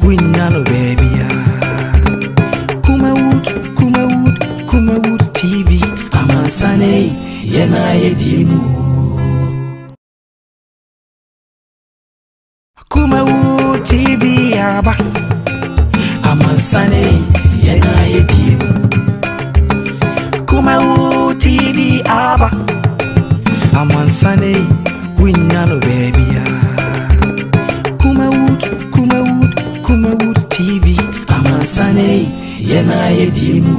Winnano baby. Kuma Wood TV. Amansane yena yedimu. Kuma Wood TV aba. Amansane yena yedimu. Kuma Wood TV aba. Amansane winnano baby. Kuma Wood TV. Amansane yena yedimu.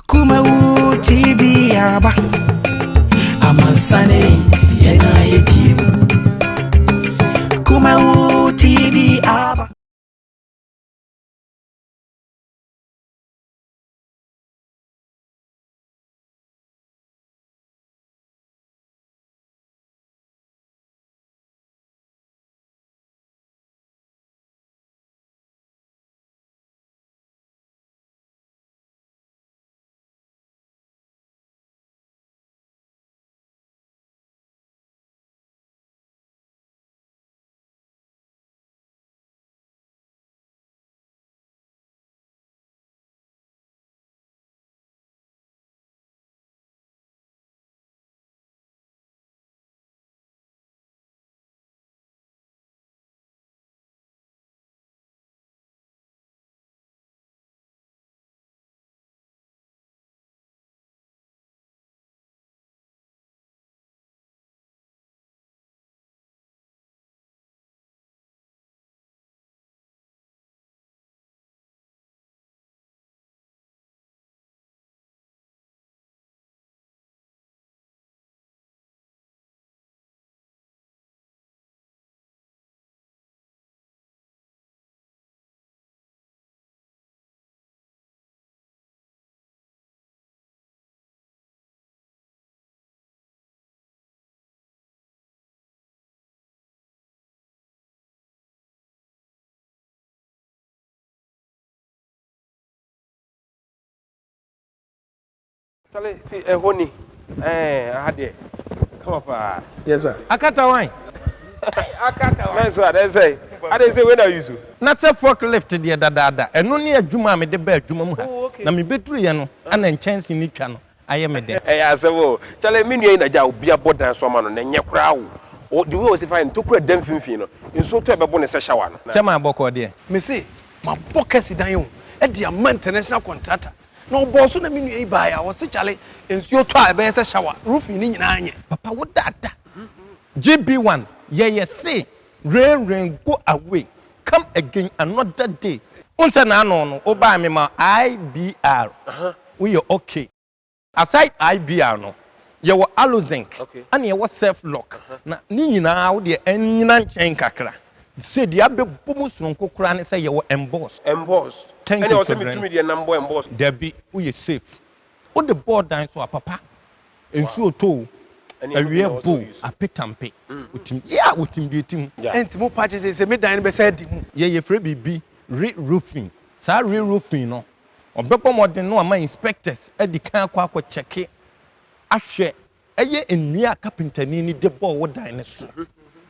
Kuma Wood TV aba. Amansane yena yedimu. Kuma Wood TV aba. Tale ti ehoni ahade come up yes sir Akata wine. akata man so they say when are you so Not a forklift dear dada and only a juma me the bed juma na me betru ye no ana chance ni twa no aye me de asewo tale me nua na ja obi abodan so ma no na nye kra wo the way was fine to kra dem finfin no nso to ebebo ne se shower no chama aboko de me say ma bokasi dan yo e dia man international contractor no boss na me nua ba ya wo se chale nsuo to a be se shower roof ni nyina anye papa wo dada GB1 ye say rain go away come again another day unsa na no o ba me ma IBR we are okay aside IBR no ye wo alozinc and ye wo self lock na ni nyina wo de anyina nchen kakra say the abebom sonko kura ne say ye wo emboss and you say me to me the number emboss there be we safe o the board dan so papa ensuo to awie bo apetampe utim ya utim de tim enti mo patches say me dan be say di mu ye free bibi re-roofing sa re-roofing no obekọ modern no ama inspectors edi kan akọ check ahwe eye enua carpenter ni de ball wo dan ne so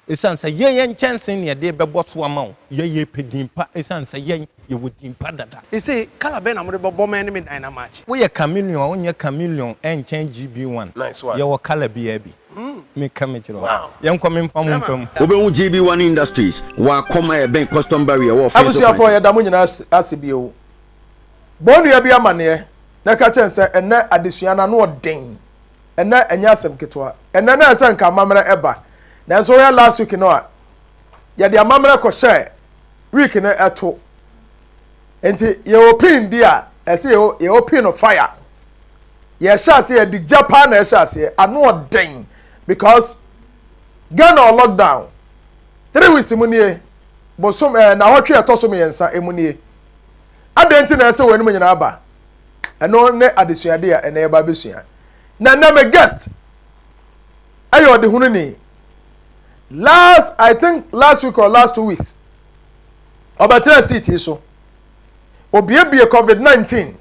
esan say yen chance ne de bebo so ama wo ye pedimpa esan say yen ye wodimpa dada e say kala be na mo de bobo man me dan na match wo ye chameleon wo nye chameleon en chen GB1 nice one ye wo kala bi me kamechiro yen ko me mfam Obehu GB1 Industries wa koma e ben custom barrier wo fa abusia for ye da mo nyina asibi o bonu ya bi amane na ka chen se enne adesua na no den enne anya asem ketwa enne na ese nka mamra eba na so ya last week no a ya de amamra ko share week na eto enti ye opin dia ese ye opin of fire ye sha se ye di Japan na sha se ano den because Ghana lockdown 3 weeks munie bosom na hotwe etoso me yensa emunie adenti na ese wonu nyina aba eno ne adesuade a ene eba besua na me guest ayo de hunu ni I think last week or last 2 weeks obatra city so obiebie COVID-19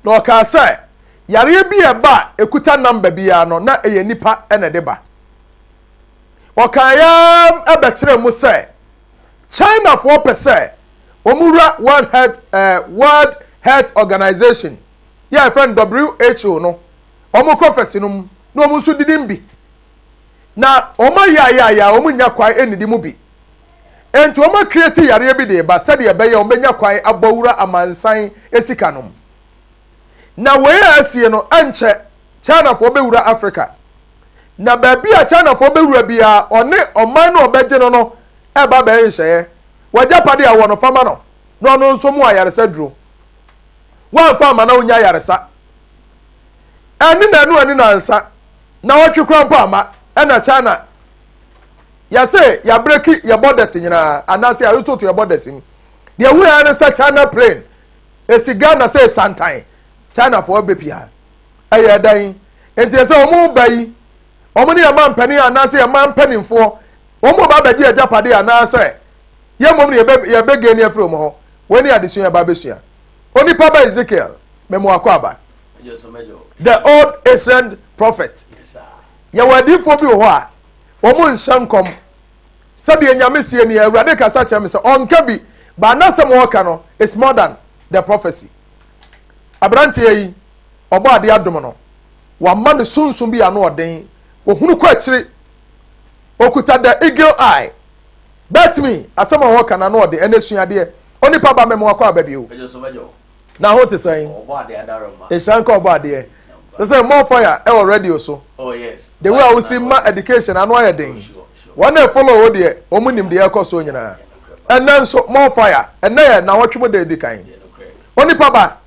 no ka say yare bi eba ekuta number bia no na eye nipa ene de ba okayam ebekire mu say China for per se omura World Health Organization yeah friend WHO no omo conference no no omo so didim bi na omo ya omo nya kwai enidi mu bi enti omo create yare bi de ba said ye be ye omo nya kwai abawura amansan esika no na we asie no anche China for bewura Africa na baby a China for bewura bia one oman no obeje no eba be nhye wajapade a wono fama no no no nso mu ayaresa duro wan fama na onya ayaresa ani na nsa na wotwe krampo ama na China ya say ya break ya borders nyina anase ya yototo ya borders ni de hu ya na sa China plane esiga na say santan China for bepia aye dan enti say omo bayi omo ne ya man pani anase ya man panimfo omo ba baji ya japade anase ye mom ne ye bege ni afro mo ho woni adesun ya ba besua Onipa ba Ezekiel memo akwaba the old ancient prophet Yes sir. ye wadifo bi ho a omo nshankom sabi enyamesie ni awurade kasa kyerɛ me sɛ ɔnka bi ba nasɛm wɔka no is more than the prophecy abrante yi ɔbɔ ade adom no wama ne sunsun bi ano ɔden ohunu kɔ akyiri okuta the eagle eye bet me asɛm a wɔka na no ɔde ɛna suadeɛ Onipa ba memo akɔ aba bio na ho te sɛn Ɔbɔ ade adaroma. ehyanka ɔbɔ adeɛ sɛ more fire ɛwɔ radio so Oh yes. the way we see ma education anu ayɛ den one follow wo de omu nim de ekɔ so nyina ɛnɛ nso more fire ɛnɛ yɛ na wɔtwe mo de di kan Onipa ba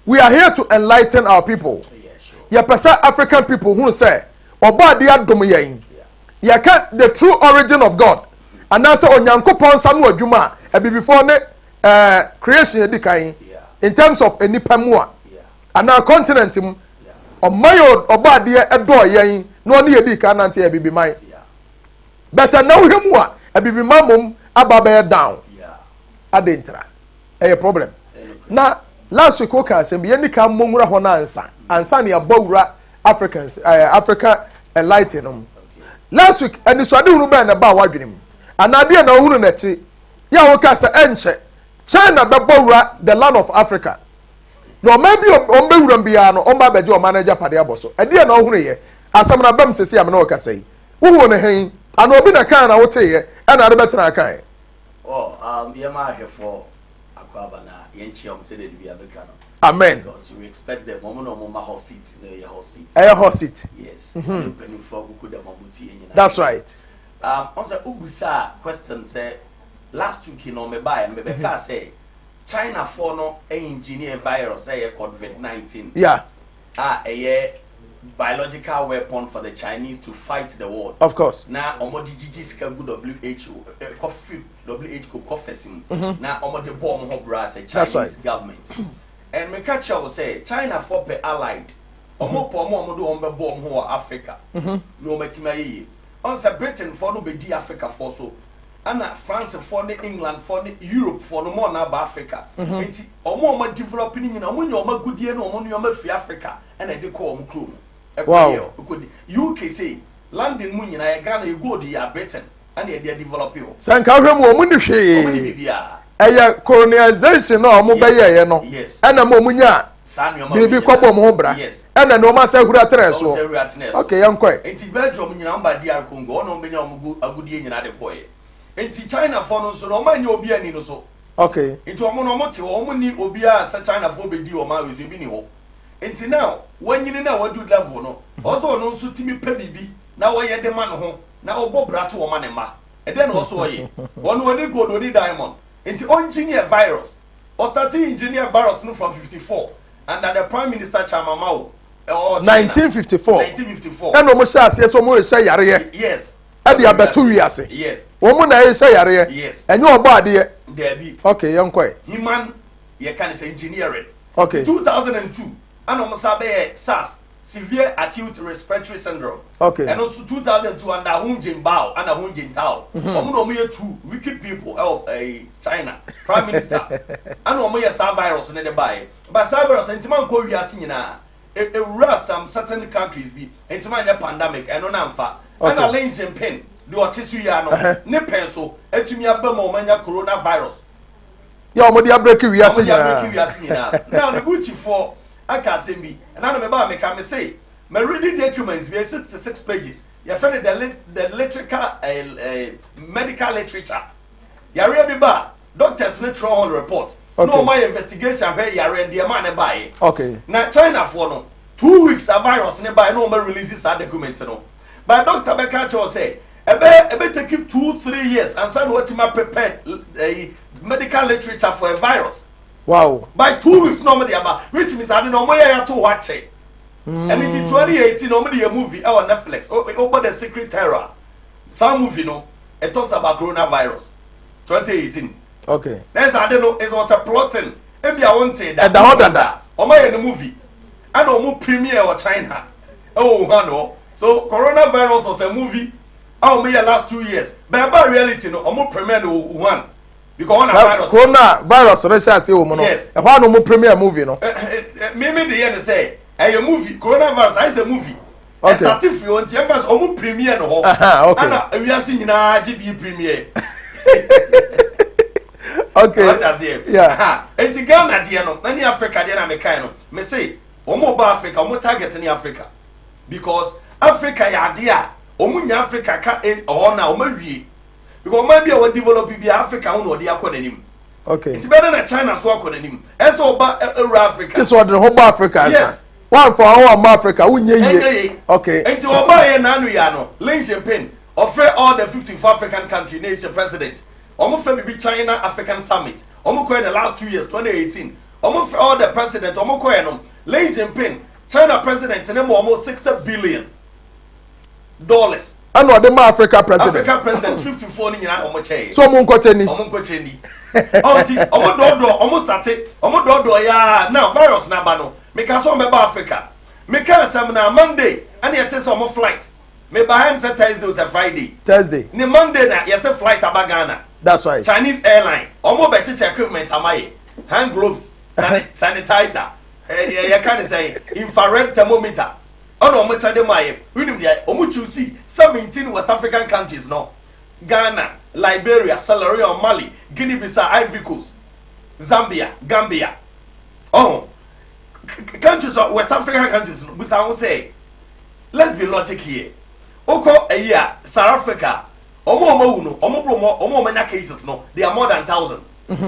we are here to enlighten our people ye pesa African people who say ɔbɔ ade adom yɛn ye ka the true origin of God anase onyankopɔn sa no adwuma a before ne creation di kan in terms of enipa mu a ana continent mu omayo obade edo yen no ne yedi ka nante ya bibiman better now hemu a bibiman mum aba down adentra a problem na last week oka asem bi eni ka monwura ho na ansa ne abawura Africans Africa enlighten last week eni so ade hunu ba na ba wadwenem anade na hunu na chi ya wo ka se enche China bebawura the land of Africa no maybe on be wuram bia no on ba beje o manager pade aboso e de na ohunu ye asam na bam sesi am na o kasa yi wo ne hen ana obi na kan na wote ye e na de betra kan Ye ma ahwefo akwaba na ye nchiom se de bia beka no amen because we expect them mo no mo ma hot seat no ye hot seat hot seat yes penny for gugu da mamuti enyina that's right on say ugusa question say last week no me buy me beka say China for no engineer virus COVID-19 yeah a biological weapon for the Chinese to fight the world. Of course. Now, omo DGG ska good WHO coffee WHO coffee now omo the bomb ho brass a Chinese government. And me catch will say China for pe allied. Omo po omo do ombe bomb ho Africa. No metima yi. On say Britain for no be di Africa for so. Ana France for ne England for ne Europe for no more na ba Africa. Enti omo developing nyina omo nya omo gudie no omo nya omo fi Africa and e de call omo clone. Wow. UK say London mu nyina e Ghana e go di Britain and e dey develop yo. Sanka hwem omo ni hwe. Eye colonization no omo be ye no. Ana mo nya bibi kwabo mo bra. Ana no ma sa hura tre so. Okay, yankoi. Enti Belgium nyina mba DR Congo no be nya omo agudie nyina de boy. Enti China for no so no ma nya obi ani no so. Okay. Enti omo no mo te omo ni obi a sa China for be di o ma we so bi ni ho. Enti now when you na wadu level no also no so timi pe bibi na wo ye de ma no ho na obo brato wo ma ne ma e de no so ye ono oni gold oni diamond enti engineer virus or starting engineer virus no from 54 under the prime minister Chamamao 1954 and almost as so mo say yare yes e de abeto wiase yes wo mo na e say yare yes enye obo ade there be okay yankoi human ye can say engineering okay 2002 and almost SARS severe acute respiratory syndrome okay and also 2002 under Hun Jinbao and Hun Jintao omo two wicked people China prime minister and omo ye SARS virus in the buy but SARS virus entiman ko wiase nyina e some certain countries be entiman the pandemic and no namfa and a lens and pen do a tissue yano ne pencil etumi abem o manya coronavirus ya omo dia break wi ase nyina now the gucci for aka asem and na me ba me ka me say my reading documents be 66 pages you find the electrical medical literature yare bi ba doctors ne throw on reports no my investigation where yare and the man e buy okay na China for no 2 weeks a virus ne buy no ma releases that document no but Dr. Bekacho say ebe take 2-3 years and say what ma prepared medical literature for a virus. Wow. By 2 weeks normally about which means I don't know where to watch it. And in 2018 normally a movie on Netflix over the Secret Terror. Some movie no it talks about coronavirus 2018. Okay. There's I don't know it was a plotting. Maybe I won't say that. And the other that or my the movie. And no premiere or China. Oh no. So coronavirus was a movie. Oh, me last 2 years. But about reality, no, I'm premiere no one because one virus. Coronavirus, Russia say woman. Yes. And why no premiere movie no? Me the end say, a movie coronavirus. I say movie. Okay. Starting from one time, I'm premiere no. Okay. And we are seeing na GB premiere. Okay. What I say? Yeah. And to Ghana, dear no, any Africa, dear na me kind no. Me say, omo ba Africa, omo target any Africa because Africa ya dear. Omunya Africa ka or na omawie because maybe our develop be Africa won odi akonanim. Okay. It's better than China so akonanim. Eso ba Africa. This one the whole Africa. Yes. One for our Africa. Unye ye. Okay. Enti oba ye nanu ya no. Lin Jinping offer all the 54 African country nation president. Omo fe be China African summit. Omo ko in the last 2 years 2018. Omo fe all the president omo ko no. Lin Jinping China president name almost $60 billion. And what the Africa president? Africa president 54 ni nyina omo cheye. So omo nkoche ni. Omo nkoche ni. Omo dodo omo start. Omo dodo ya now virus na ba no. Me ka so mbeba Africa. Me ka sam na Monday and yet say omo flight. Me ba him say Thursday or Friday. Thursday. Ni Monday na yes flight aba Ghana. That's right. Chinese airline. Omo be check equipment amaye. Hand gloves, sanitizer. You can say infrared thermometer. Oh no, much of them are. We know that. Choose 17 West African countries no. Ghana, Liberia, Sierra Leone, Mali, Guinea-Bissau, Ivory Coast, Zambia, Gambia. Oh, countries of West African countries. We say, let's be logic here. Oko a year, South Africa. Omo many cases no. They are more than 1,000.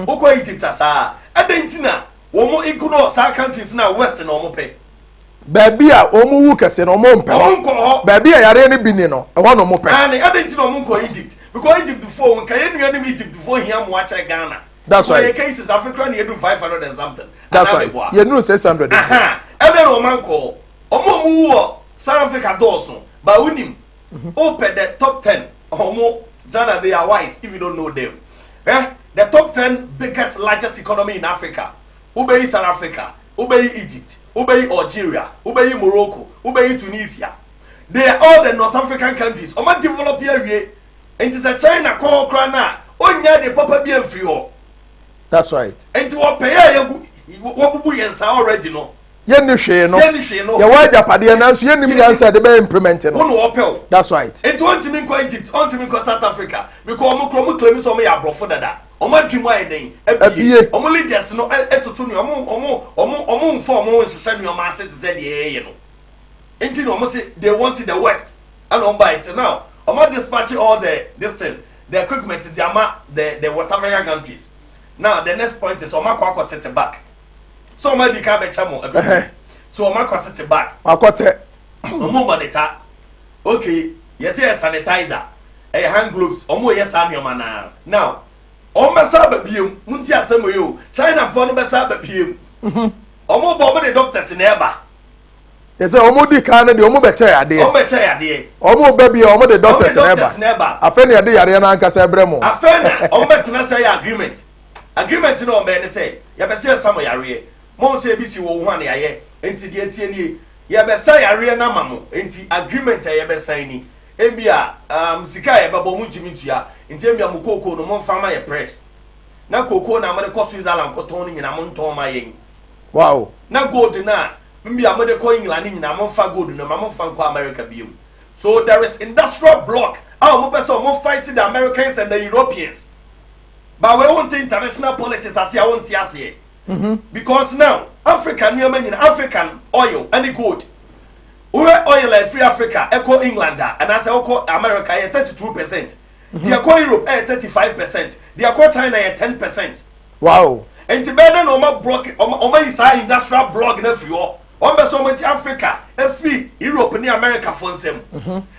Oko Egypt asa. Argentina. Omo ignore South countries na Western omo pay. Baby a omo wu kese no omo mpe. Baby a yare ni bini no. E ho no mo pe. And Argentina omo ko Egypt. Because Egypt before when can you name Egypt before here mo watch Ghana. That's right. The cases Africa you do 500 and something. That's right. You know 600. And then omo ko omo mu South Africa doso. But unim. Open the top 10. Omo Ghana they are wise if you don't know them. The top 10 biggest largest economy in Africa. Ubei South Africa, Ubei Egypt, Ubei Algeria, Ubei Morocco, Ubei Tunisia. They are all the North African countries. Oma develop here. And it's a China call crana. Onya the papa be free. That's right. And to what pay what buoyancy already no. Yen ni hwe no. Ya wa japade na so yen ni answer de be implement no. Who no opel. That's right. And to want to mean Egypt, want to mean South Africa because omo claim so me ya brofo dada. Omo dwimo eden abie omo leaders no etoto ni omo inform omo nhese ni omo asset ze de ye no enti no omo say they want the west and on by it now omo dispatch all the equipment the West African countries. Now the next point is omo akwa set back so omo di ka be chamo equipment so omo akwa set back akote omo monitor okay yes sanitizer hand gloves omo yes anioma na now Omo saba biem munti asemo yo China for no be saba biem omo bo the doctors in eba yes omo di kan de omo be che ade omo be bi omo the doctors in eba afa na de yare na anka sa bremo afa na omo betena say agreement no be ne say ya be say samo yare mo say bi si wo hu na yaye enti de tie ni ya be say yare na mamo enti agreement ya be sign ni ebia sika ya babo muntimi tua ntembia mu koko no mo fama ye press na koko na amade ko Switzerland ko ton nyina mo nton ma yen wow na gold na mbia amade ko England nyina mo fa gold no ma mo fa ko America biem So there is industrial block. Our person will fight the Americans and the Europeans. But we want international politics as you want here. Because now African African oil any good. We oil like free Africa, echo England, and as I call America 32%. They are call Europe 35%. They are call China 10%. Wow. And Tibet no more block is our industrial block in every so much Africa, free Europe and America for them.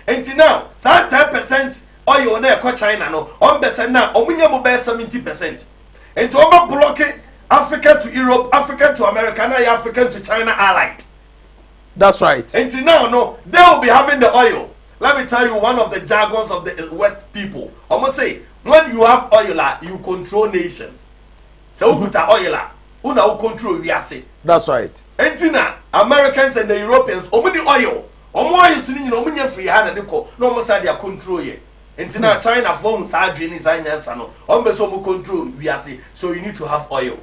And now, 10% oil on there, China no, now, Omunya 70%. And to block Africa to Europe, Africa to America, and Africa to China allied. That's right. And now, no, they will be having the oil. Let me tell you one of the jargons of the West people. I'm gonna say, when you have oil, you control nation. So who put oil? Who control Viase? That's right. And now, Americans and the Europeans, omuni oil. Omo is in omunya free hand and no more side their control ye. And now China phones are draining Sano. Ombeso mu control Viase. So you need to have oil.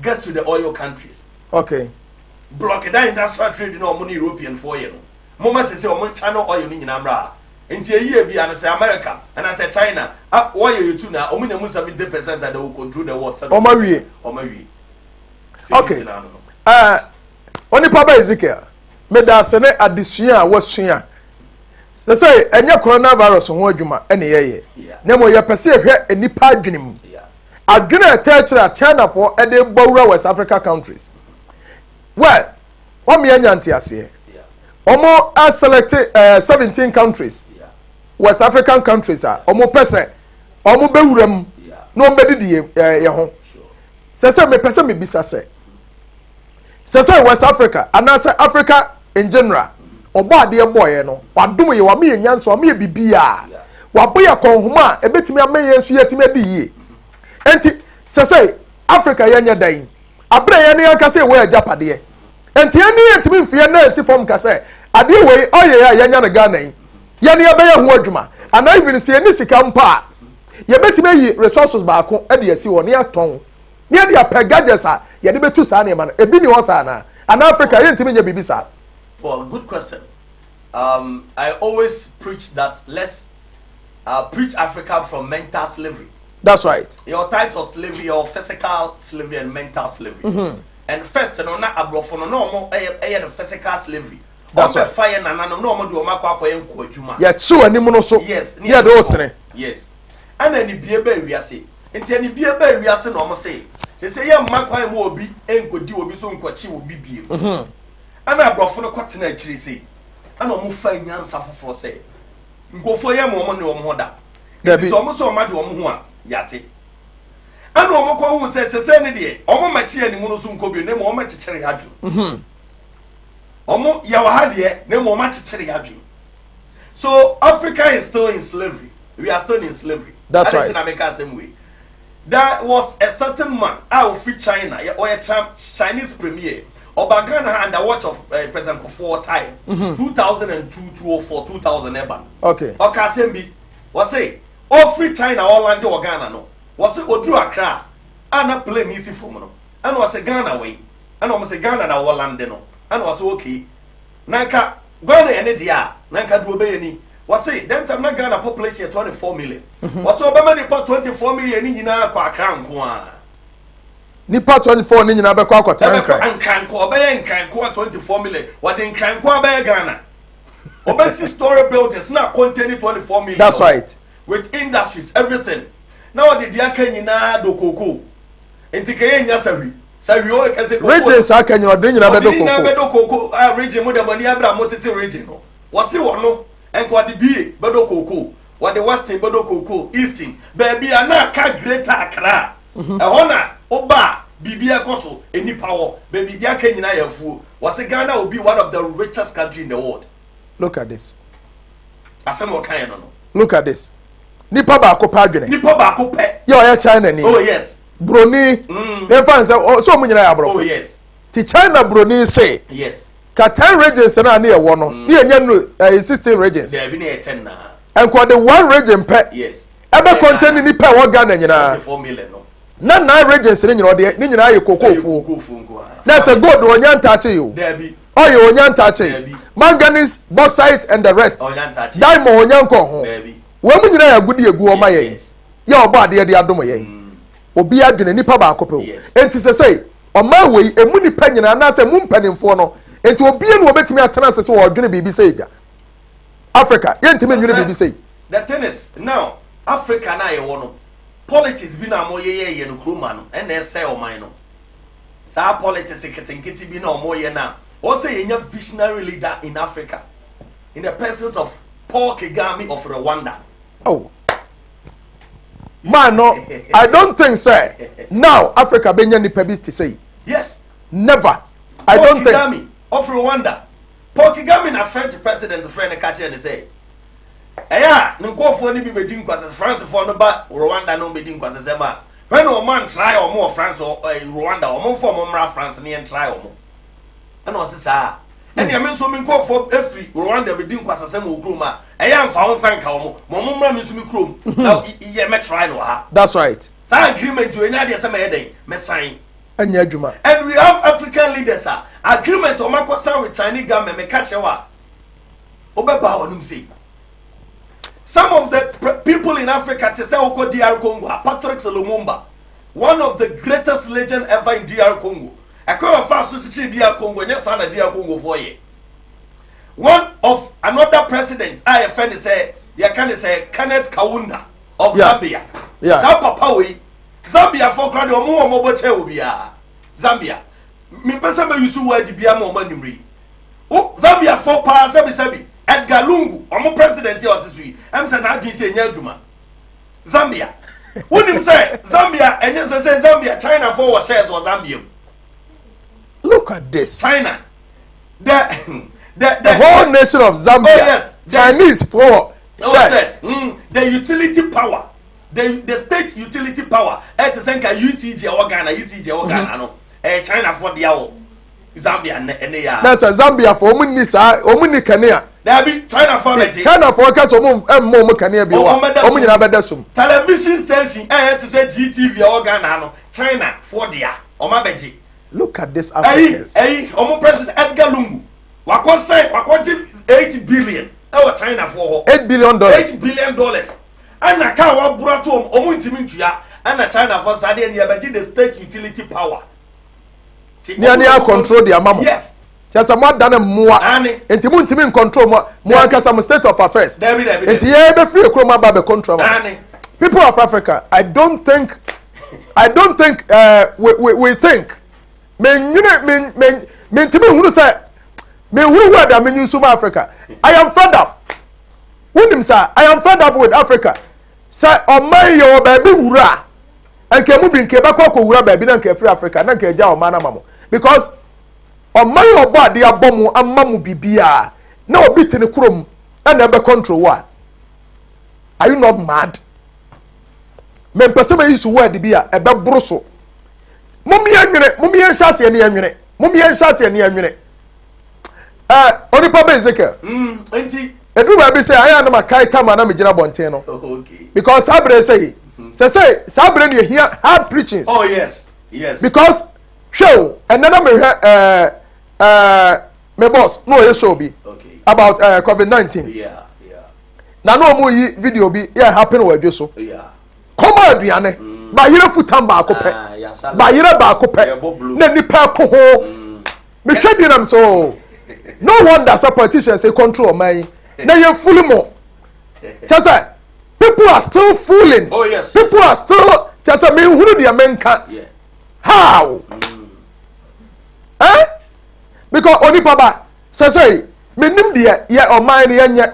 Get to the oil countries. Okay. Block that industrial trade in money European for you. Mama says, China oil in Amra. Into a year, be and say America, and I say China. Why are you two now? Omunya must have 70% that they will control the water. Omari. Okay. Onipa ba Ezekiel. Me da se ne adesua wasua. Se say enye coronavirus ho adwuma ene yeye. Na mo ye pese hwe enipa adwenem. Adwene etechira China for e de bowura West Africa countries. Well, what me anya ntiase. Omo are selected 17 countries. West African countries are omo pese omo bewuram no mbedidi ye ho. Se me pese me bisa se West Africa and I say Africa in general oba de boy no wadom ye wa me nyanso wa me bibia wa boya konhoma ebetimi ameye nsu yetimi adi yi enti se Africa yenya dan abre ye ne yanka se we ajapade ye enti ye ne yetimi mfie na esi form ka se ade we oye ya yenya na Ghana yi ye ne ye be ye ho adwuma and even se ni sika mpa ye betimi yi resources baako e de esi wo ne aton ne de apegagesa ye de betu sa na man ebi ni ho sa na and Africa ye ntimi nya bibisa. Well, good question. I always preach that let's preach Africa from mental slavery. That's right. Your types of slavery, your physical slavery and mental slavery. And first, no, not abroad for no more the physical slavery. That's right. Fire na no more do makwa kwa yenko adwuma. Ya chu animu no so. Yes. Yeah, do sene. Yes. And then the biebe wiase. Enti ani biebe wiase no mo say. Say ya makwa mu obi enkodi obi so nkwachi obi biem. Ana abrofo no kwatena akiri sei. Ana omo fa nyansa foforo sei. Ngofo ye mo ne omo hoda. Enti so omo so omo de omo ho a yate. Ana omo kwa hu se ne de omo machi ani mu no so nkobi ne mo omo chichere hadwo. Omo ya wa hade ne mo omo chichere hadwo. So Africa is still in slavery. We are still in slavery. That's right. In America same way. There was a certain man out of China or a Chinese premier Obagana under watch of President Kufuor time 2002, 2004, 2011. Okay. Okasembi was say all free China all land or Ghana no was it Odu Accra and not play easy for no and was a Ghana way and almost a Ghana na all land no and was okay. Nanka Ghana any dia Nanka do obey any. Was say them time na Ghana population 24 million. Was so be many 24 million ni nyina kwa account ko a. Nipa 24 ni nyina be kwa akota nkran. Nkran ko be nkran ko 24 million. What nkran ko be Ghana. Obe 6-story buildings na contain 24 million. That's right. With industries everything. Now the dia kan nyina do koko. Enti ke nya sawi. Sawi o kase koko. Regions aka nyina de nyina be do koko. Nyina be do koko. Region mo de bani abra mo tete region no. Wasi wono and what the BA, Bedo Coco, what the Western Bedo Coco, Eastern, baby, and not greater Accra. A honor, Oba, Bibia Koso, any power, baby, Jackie and I have fool. Was a Ghana will be one of the richest countries in the world. Look at this. Asamo kind of no. Look at this. Nipa ba ko padwene. Nipa ba ko pe. Yo ya China ni. Oh yes. Broni. E fan say so mu nyina ya brofo. Oh yes. Ti China Broni say. Yes. Ka 10 regions na na e wo no. Ni enya no 16 regions. There be na 10 na. Enko the one region pe. Yes. Ebe contain ni pe wo Ghana nyina. 4 million no. Na 9 regions ni nyina ode ni nyina ye kokofu. Kokofu nko. Na say gold wonya ntache yo. There be. Oye wonya ntache. manganese, bauxite, and the rest. Diamond onyanko ho. When we know a good year go my your body the adomo ye. Obi adwene nipa ba akopɛ. Enti say on my way a muni penny and as a moon penny for no. Enti obi enu obetimi atena se so odwene bibi say da. Africa, yentimi nwene bibi say. The thing is now Africa na ye wono. Politics bi na mo ye no kroma no and na say o man no. Sa politics ketinketi bi na o mo ye na. O say ye visionary leader in Africa. In the persons of Paul Kagame of Rwanda. Oh. Man, no, I don't think so. Now Africa be nyani pebi to say. Yes. Never. I Paul don't Kagame think. Of Rwanda. Paul Kagame na French president, the friend catch and say. Eya, nkofo ni bi bedin kwase France for no ba Rwanda no bedin kwase say ma. When no man try or more France or Rwanda or more for more France ni en try or more. And o say and ya men so men nkofo efri Rwanda bedin kwase say mo kroma. Eya mfa won sanka o mo mra men so mi krom. Now ye me try no ha. That's right. Sa agreement we nya de say me den me sign. Anya adwuma. And we have African leaders agreement o makosa with Chinese government me catch wa. Obeba onum say. Some of the people in Africa, to say Oko DR Congo, Patrick Lumumba, one of the greatest legend ever in DR Congo. I call a fast to DR Congo, yes, and DR Congo for you. One of another president, I offend say, you can say Kenneth Kaunda of Zambia. Yeah. Zapapawi, Zambia for crowd or more mobile Ubia. Zambia. Me person may use word to be a moment. Oh, Zambia for power, Sabi. Edgar Lungu, I'm president here this week. I'm saying I didn't say Nyajuma. Zambia. Wouldn't him say Zambia and then say Zambia, China for shares or Zambia. Look at this. China. The whole nation of Zambia. Oh, yes. Chinese for shares. The utility power. The state utility power. It's a UCG organ, UCG organ, no. China for the hour. Zambia and that's a Zambia for Omuni Kenya. There be China for China for case mo Kenya bi wa omu nyina bedasum television station to say GTV organ no China for dia omabeji. Look at this Africans. Omo president Edgar Lungu wako 8 billion China for $8 billion. $8 billion. And na ka wa bura to omu ntimi ntua and China for sade and yabeji the state utility power. Near control the amamo. Yes. Just a more than a more. And Timun control more because some state of affairs. And here be free chroma baby control. People of Africa, I don't think we think. Men Timun who say me who word I mean you South Africa. I am fed up. Wouldn't say I am fed up with Africa. Say on my your baby wura. And can move in Quebec or wura baby and free Africa. Nan ke ja o mana mamo. Because on my your body a bomb and mamu bibia. Now beat in the chrome and never control what. Are you not mad? Men person used to wear the beer a bad broso. Mummy and Sassy and Yamune. Mummy and Sassy and Yamune. Onipa Ezekiel. A true baby say I am a kaita man, I'm a Bonteno. Okay. Because Sabre say Sabre you hear hard preachings. Oh yes. Yes. Because show another my boss no you show be okay about COVID-19. Yeah. Na no mo yi video be yeah happen we so. Yeah. Come on aduane. Ba yire futan ba akopɛ. Ba yire ba akopɛ. Na nipa ko ho. Me hwedi nam so. No wonder some politicians say control my. Na you fully more. Just people are still fooling. Oh yes. People are still just me who the American. Yeah. How? Because Onipa ba say me nim de ye o man ye nye.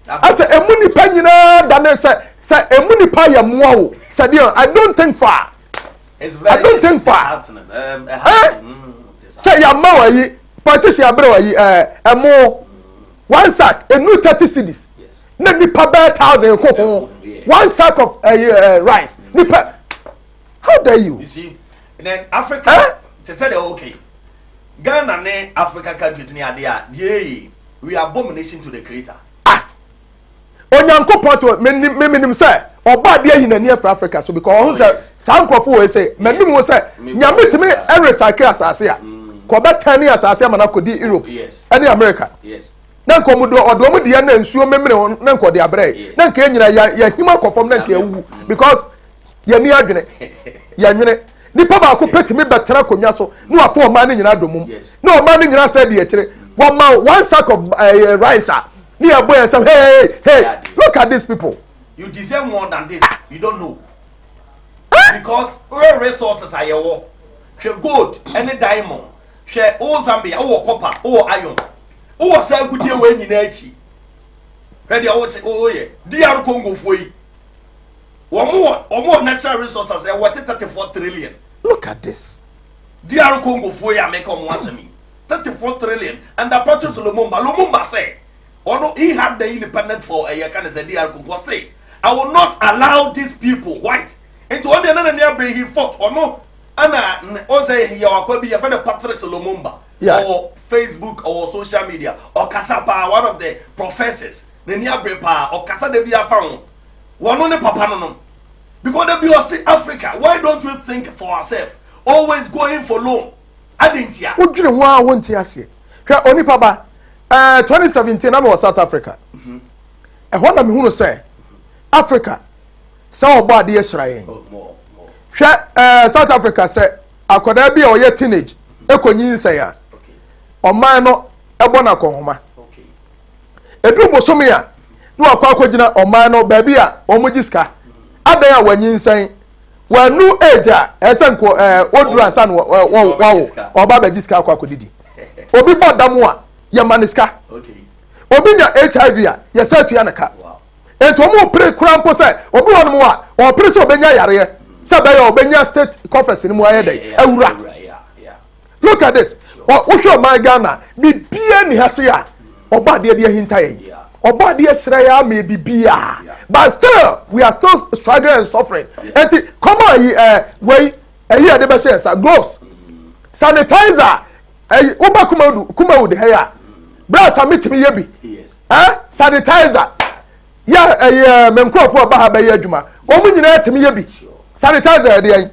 Asa emu nipa nyina da na say emu nipa ye moa wo. Say I don't think far. I don't think far. Say ya ma wa yi politician abre wa yi emo one sack enu 30 cedis. Na nipa ba 1,000 ko. One sack of rice. Nipa. How dare you? You see, and then Africa they said okay. Ghana ne Africa countries ni ade we are abomination to the creator. Onyanko point me say oba de ahinani for Africa so because who say san krofo we say menim we say nyame timi recycle asase a kobe 10 years asase ama na kodi Europe any America na nko mu do odo mu de na nsuo memene na nko de abre na nka nyina ya hima kofom na nka ewu because ya ni adwene ya nwene nipa ba ko petimi betera konwa so na wafo ma ne nyina domum na o ma ne nyina say de kire one sack of rice ni abo ya say hey look at these people. You deserve more than this. You don't know. Because resources are your share gold, any diamond, share all Zambia, all copper, all iron, all sell good year when you need. Ready, oh yeah, dear Congo for you. Or more natural resources, and what 34 trillion. Look at this. Dear Congo for you, make on once me 34 trillion, and the purchase Lumumba say, or no, he had the independent for a year, can say, dear Congo say. I will not allow these people white into one another near he fought or no. Anna also you are going to be a friend of Patrick Lumumba or Facebook or social media or Kasapa, one of the professors, the near Brepa or Casa de Bia found one on the Papa. Because they be see Africa, why don't we think for ourselves? Always going for loan. I didn't hear. What do you want to say? Onipa 2017 I was South Africa. And what I'm going to say. Africa some body Israel South Africa say akoda bi o ye teenage ekonyi nse ya oman no ebo na kohoma edu bosomi ya no akogina oman no ba bi a omogiska adan a wanyi nsen wanu age a esenko oduru ansa no wo oba ba giska akodidi obi bodamu a ye maniska obi nya HIV a ye setu ya naka ento mo pre krampo say obi won mo a o pre so obenya yare say be ya obenya state conference ni mo ayede awura. Look at this. O show my Ghana bibia ni hase a oba de hinta yen oba de sra ya me bibia but still we are still struggling and suffering. Enti come on way here de be say gloves sanitizer oba kuma de here bra submit me yebi sanitizer ya memkrofo ba ha ba ya adwuma o mu nyina atimi ya bi sanitizer de yan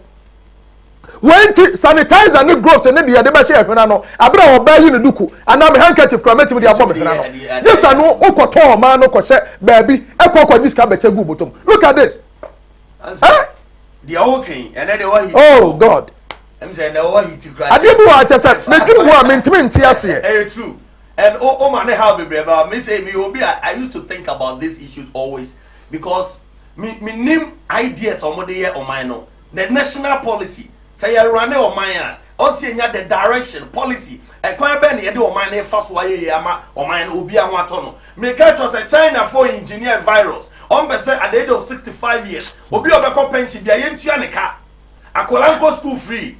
wenti sanitizer ne gloves ne de de ba she ehwena no abra ho ba yi ne duku ana me handkerchief kwa metimi de abom ehwena no this anu ukoto ma no ko she baabi ekoko jiska beche gu botom. Look at this they are okay and then they were oh God I'm saying they were hit crash adebu wa chese me duru ho a mentimi nti ase true. And oh man, how be brave? Me say me obi. I used to think about these issues always because me name ideas somebody here on my no. The national policy say you run on my also the direction policy. E kwa be na on my first way ama on my obi anwa tono. Me catch us a China for engineer virus. On be say at the age of 65 years. Obi obeko pension bia yentua ne ka. Akolanko school free.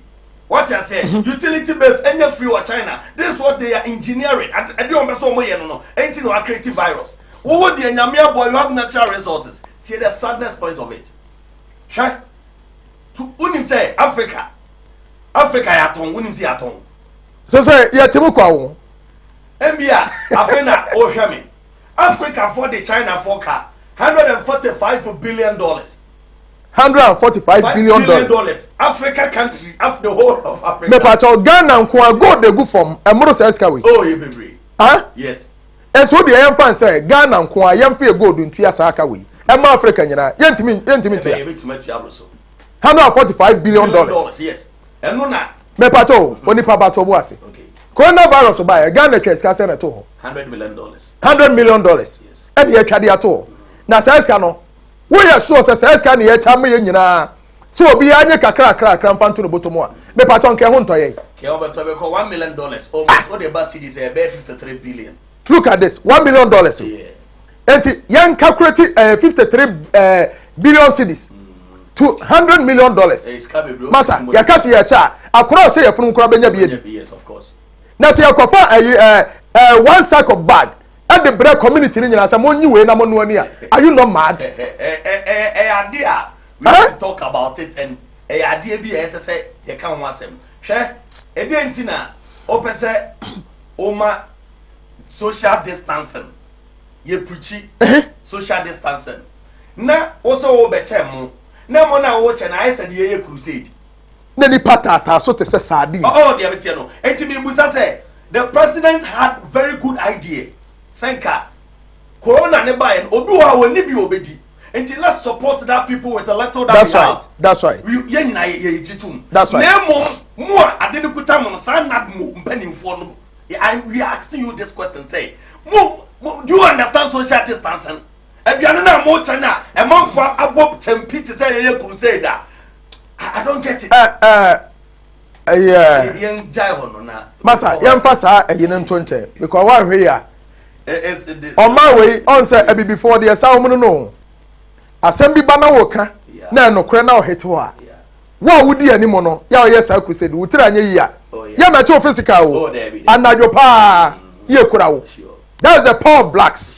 What you say? Utility based any free or China. This is what they are engineering. I don't know no. Ain't no creative virus. What the Nyamia boy you have natural resources. See the sadness points of it. Sure. To unim say Africa ya ton unim say aton. So say ya timu kwa wo. Mbia afena o hweme. Africa for the China for car $145 billion. $145 billion. Africa country, the whole of Africa. Me pacho Ghana nko gold dey go from emro say eskawe. Oh, you be. Huh? Yes. And to the young fan say Ghana nko yemfe gold ntu ya saka we. Emma Africa nyina yentimi to ya. $145 billion. Yes. And no na. Me pacho Onipa bato bo ase. Okay. Coronavirus buy Ghana chase ka say na to ho. $100 million. $100 million. Yes. And ye twade ato. Na say eska no. We are sure say eska na ye chama ye nyina. So obi anye kakra mfanto no botomo a. Me pacho nke ho ntoye. Ke obeto be ko $1 million. Almost all the bus cities are 53 billion. Look at this, $1 million. Yeah. And young calculate 53 billion cedis to $100 million. Masa, ya kasi ya cha. Akura say ya funu kura benya biye. Yes, of course. Na say akofa one sack of bag. At the bread community ni nyina say monyi we na monu ani a. Are you not mad? Idea. We have to talk about it and idea bi say you can want them. Hwe, e dey ntina opese oma social distancing. Ye preach social distancing. Na also wo be chem. Na mo na wo che na I said ye crusade. Nani patata so te se sadi. Oh, the abetiano. Enti me busa say the president had very good idea. Senka. Corona ne buy and obi wa woni bi obedi. Enti let's support that people with a little that That's we right. have. That's right. Ye nyina ye jitum. That's right. Nemo mo ade ne kuta mo san nad mo mpanimfo no. We are asking you this question say, do you understand social distancing? Aduane na mo chana e manfo abob tempi te say ye crusade. I don't get it. Yeah. Yen jai hono na. Masa, yen fa sa eyine ntonche because one hwe ya. On my way, on say e be before the sa omu no. Asem bi ba na wo ka na enokre na ohete ho a. Wo wudi animo no, ya o yes crusade, wutira anye yi a. Ya ma che physical. Anadwo pa ye kura wo. That's the power of blacks.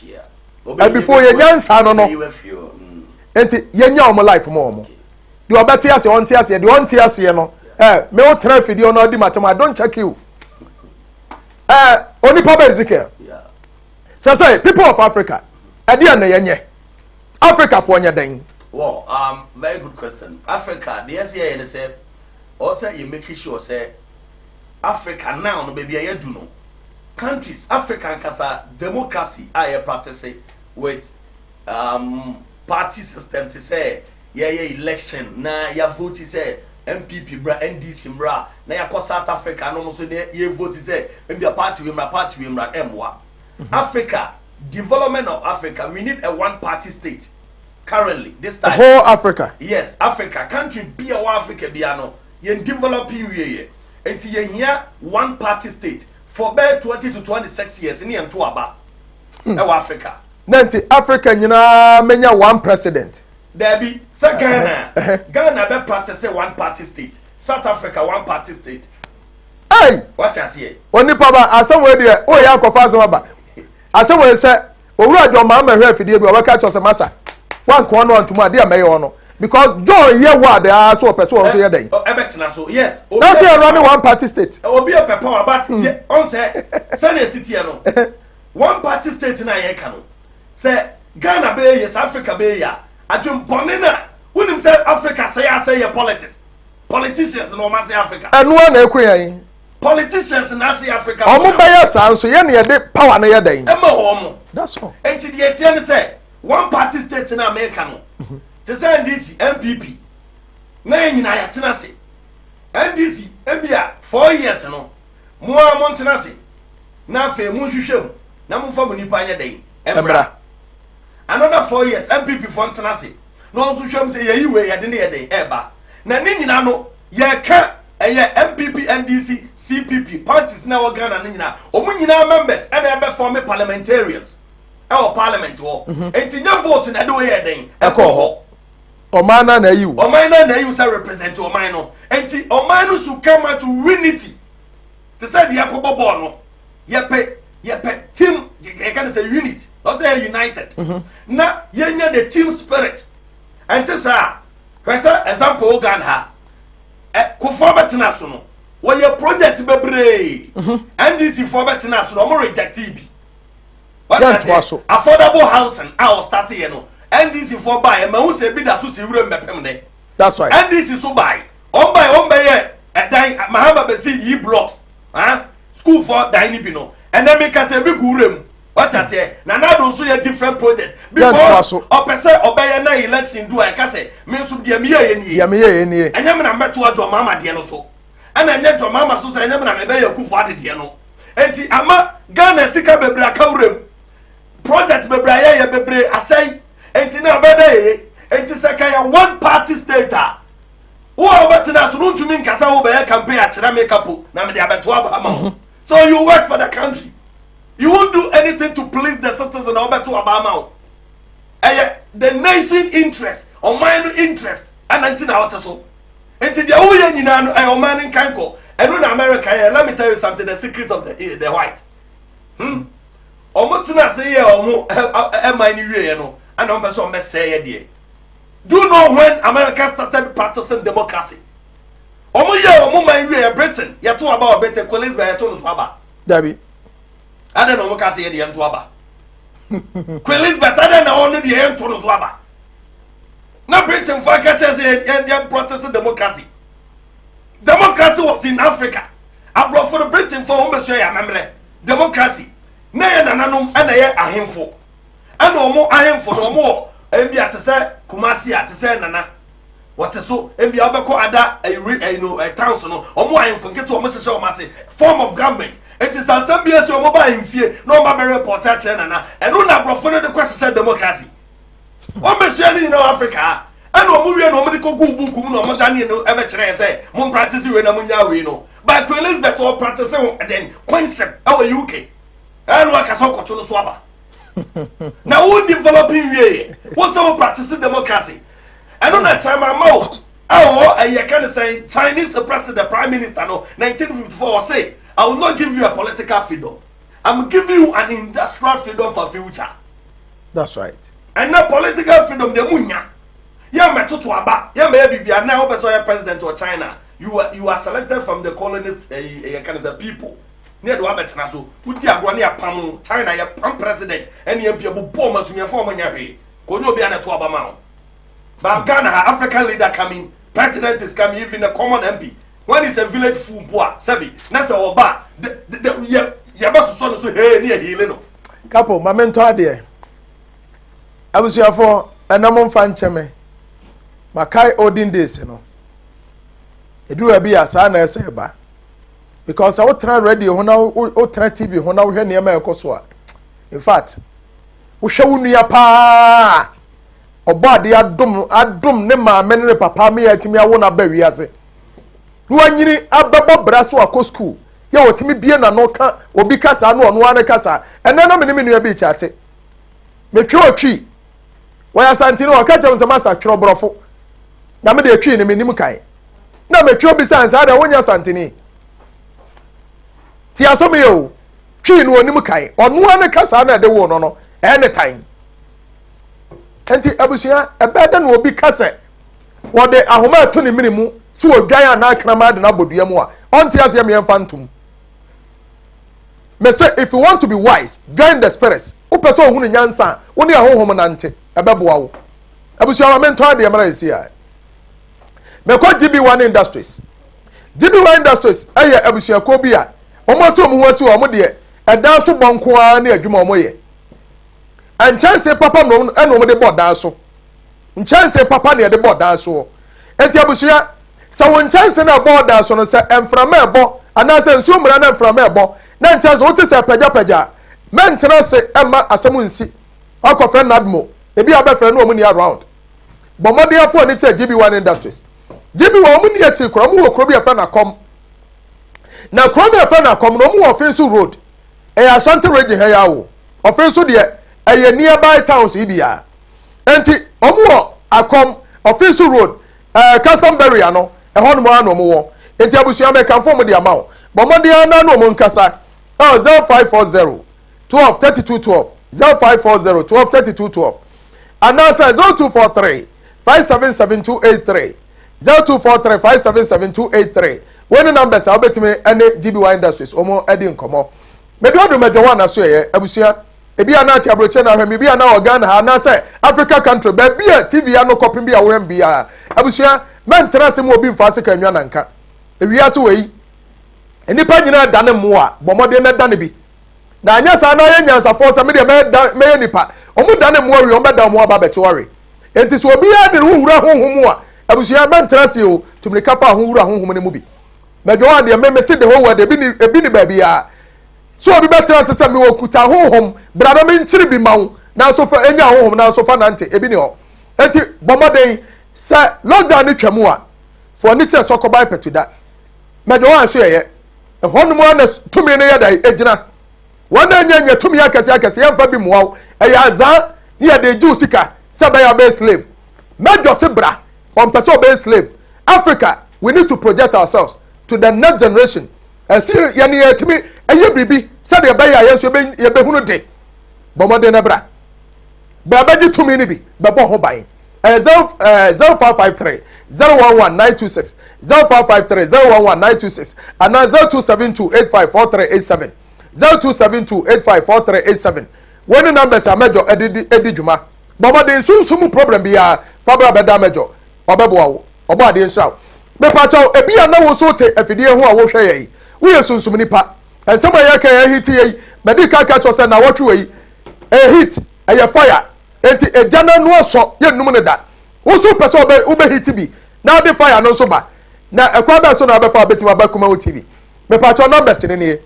And before ye nyansa no no. Enti ye nya omo life mo omo. The obeti ase on ti ase, the on ti ase no. Me o try video no di matem, I don't check you. Onipa ba Ezekiel. Say people of Africa, e dey na yenye. Africa for nya den. Well, very good question. Africa, the SCA and say, also you make sure say Africa now no baby I do no. Countries, African kasa democracy I practice with party system to say election na ya vote say MPP bra NDC bra na ya ko South Africa no so ye vote say maybe a party we mra emwa. Africa, development of Africa, we need a one party state currently this time. The whole Africa. Yes, Africa country be a Africa biano yen developing we enti ye here one party state for about 20 to 26 years in to aba Africa. Nanti Africa nyina menya one president. There be so Ghana be practice one party state. South Africa one party state. Hey, what you say? Onipa ba asem we de o ya kofa asem aba. Asem we say owura jo ma ma hwe afidie bi o be catch us massa. One ko no antumu ade ameye ono because John ye word so person so ye den. Ebetina so yes. Now say running one party state. Obi a pepper but on say na city no. One party state na ye ka no. Say Ghana be yes Africa be ya. Adwum bone na wonim say Africa say your politics. Politicians no man say Africa. Enu na ekwan. Politicians na say Africa. Omo be ya san so ye na ye de power na ye den. Emma omo. That's all. Enti de etia say one party state in America no. To say NDC MPP. Na nyina ya tena se. NDC ebia 4 years no. Mo a mo tena se. Na afa mu hwehwem. Na mo fa mo nipa anya den. Embra. Another 4 years MPP for tena se. No nso hwem se ye yiwe ye de ne ye den eba. Na ne nyina no ye ka MPP NDC CPP parties na wo Ghana ne nyina. Omo nyina members and ebe form parliamentarians. Our parliament wo. Enti nya vote na de we ye den. Eko ho. Omana na you. Omana na you say represent Omana no. Enti Omana should come out to unity. To say the Yakobo ball no. Yepe team you can say unity. Not say united. Na yenya the team spirit. And to say example Ghana. Kufo betina so no. Wo ye project bebre. NDC for betina so no mo reject bi. What I say? Affordable housing I was starting here no. NDC for buy ma hu se bi da so se wura mbepem ne. That's right. NDC so buy. On buy ye dan Mahama be see e blocks. School for dan ni bi no. And then make us a big urem. What I say? Na do so ye different project because opese obeye na election do I can say me so de me ye ni. Ya me ye ni. Enya me na meto adwo mama de no so. Ana enya adwo mama so say enya me na me be ye kufu ade de no. Enti ama Ghana sika bebre aka urem. Project bebre ye bebre asai. Enti na obede ye. Enti se kan ya one party state a. Wo obetina so ntumi nkasa wo be campaign a kire make up na me de abeto abama. So you work for the country. You won't do anything to please the citizens of Obama. The nation interest or minor interest and until our so. Until the old you know, man in Kanko. And in America, let me tell you something, the secret of the white. Omotina say you know, and I'm so say dear. Do you know when America started practicing democracy? Britain, you talk about Britain, Queen's by Swaba. Debbie. I don't know what I say the end to Abba. Queen's better than only the end to Swaba. Now Britain for catches and Protestant democracy. democracy was in Africa. Abroad for the Britain for home memory. Democracy. Nay nanum and a ahemfo. And no more ahemfo no more. And be at say Kumasi at say nana. What is so? And be abako ada a town no or more ahemfo get to almost a form of government. It is a Sambias your mobile in fear, no Mabere Portache nana, and no number for the question democracy. Almost in Africa. And no movie no medical book no Mozani no ever say, Mon practicing when I'm no. But Queen Elizabeth or practicing then concept our UK. And work as a to swabber. Now, who developing way? What's our practicing democracy? I don't know time I'm out. Oh, I can say Chinese president, prime minister, no 1954 say, I will not give you a political freedom. I'm giving you an industrial freedom for future. That's right. And not political freedom, the munya. Yeah, me to aba. Yeah, maybe be now president of China. You are selected from the colonist people. Near the Wabetna so. Uti agwani pam China ya pam president. Any MP bu bomb as me form nyawe. Konyo be na to aba ma. But Ghana African leader coming. President is coming even a common MP. When is a village fool boy, Sabi. Na se oba. Ya ba so so hey near hile no. Couple, my mentor there. I was here for a number of fan cheme. Makai Odin days, you know. It do a be a son as a because I would try radio when I would try TV when I would hear near my coswa. In fact, we shall near pa or body I dum nema many papa me at me. I won't bury as it. Luanini ababa brasso a school. Ya what me be na no can or because I know one casa and then I'm in a beach at it. Me tree. Why Santino or catch us a master trouble. Na me de tree ni nim kai na me twa bisanse ada wonya santini ti aso me yo tree no nim kai onu ane kasa na de wo no anytime enti abusia ebeda na obi kase wo de ahoma to ni minimu si wo dwan na kanama de na bodua mu a onti ase me fantum me say if you want to be wise join the spirits o pese ohunu nyansa wo ne ahohom nante ebeboa wo abusia wa mento ade mara esi a me ko GB1 Industries. GB1 Industries eye abusia ko bi a omo to mu wasi o mo de edan so bonko a na adwuma omo ye enchanse papa no eno mo de bodan so enchanse papa ne de bodan so enti abusia sa won enchanse na bodan so no se emframa ebo ana se nsu mura na emframa ebo na enchanse wo te se pagya mentena se emma asemu nsi akofre nadmo ebi abefre no omo ni around bomodiafo ni che GB1 Industries GB1 omo ni achi kro mo wo kro bi afa na kom na kro mi afa na kom no mo offense road e Ashanti region he ya wo offense de e nearby towns ibia enti omo akom offense road custom barrier no e hono mo ano mo wo enti abusia me kan form de amawo bomodia na no mo nkasa 0540 12 32 12 0540 12 32 12 anasa 0243 577283 0243 577283 when numbers are betime ene GB1 Industries omo edi nkomo medo do medwo na so ye abusia ebi ana ti abroche na hwem ebi ana organ ha na say Africa country ba bia TV ya no kopim bia wo bia abusia mentra se mo obi mfa se kanwa na nka ewia se wei enipa nyina dane mo a bomode na dane bi na anya sa na ye nyansa fo se me de me nipa omo dane mo awi omo da mo aba beto ore enti so obi ya de wura honhom a abusia mentra se o tumri kafa ho wura honhom ne mu bi medwo wa de me se de ho wa de ebi ni ba bia so obi betra se me okuta honhom brado me nchiri bi mawo na so fa enya honhom na so fa nante ebi ni ho enti bomoden se lockdown ni twamu a for ni che sokobai petuda medwo wa so ye ehonum na tumi ne yada ejina wana nyanya tumi akase yamfa bi muaw eya za ni ya de ju sika se ba ya be slave medwo se bra on person be slave Africa we need to project ourselves to the next generation and see yani etimi eye bibi se de ba ya yeso ye be hunu de bomode na bra ba ba ji tumi ni bi ba bo ho ban 0553 011926 0553 011926 and 0272854387 0272854387 when the numbers are major edi juma bomode sunsumu problem bia fabra beda major obebo wo obo ade nshaw me pacho ebi ya na wo so te afidie ho a wo hwe ye wo ye sunsum nipa ensem ya ka ya hit ye medical catch us na wo twe yi hit eye fire enti ejana no so ye num ne da wo so pese obe hit bi na de fire no so ba na ekwa ba so na obefa betima ba Kuma TV me pacho numbers ni ne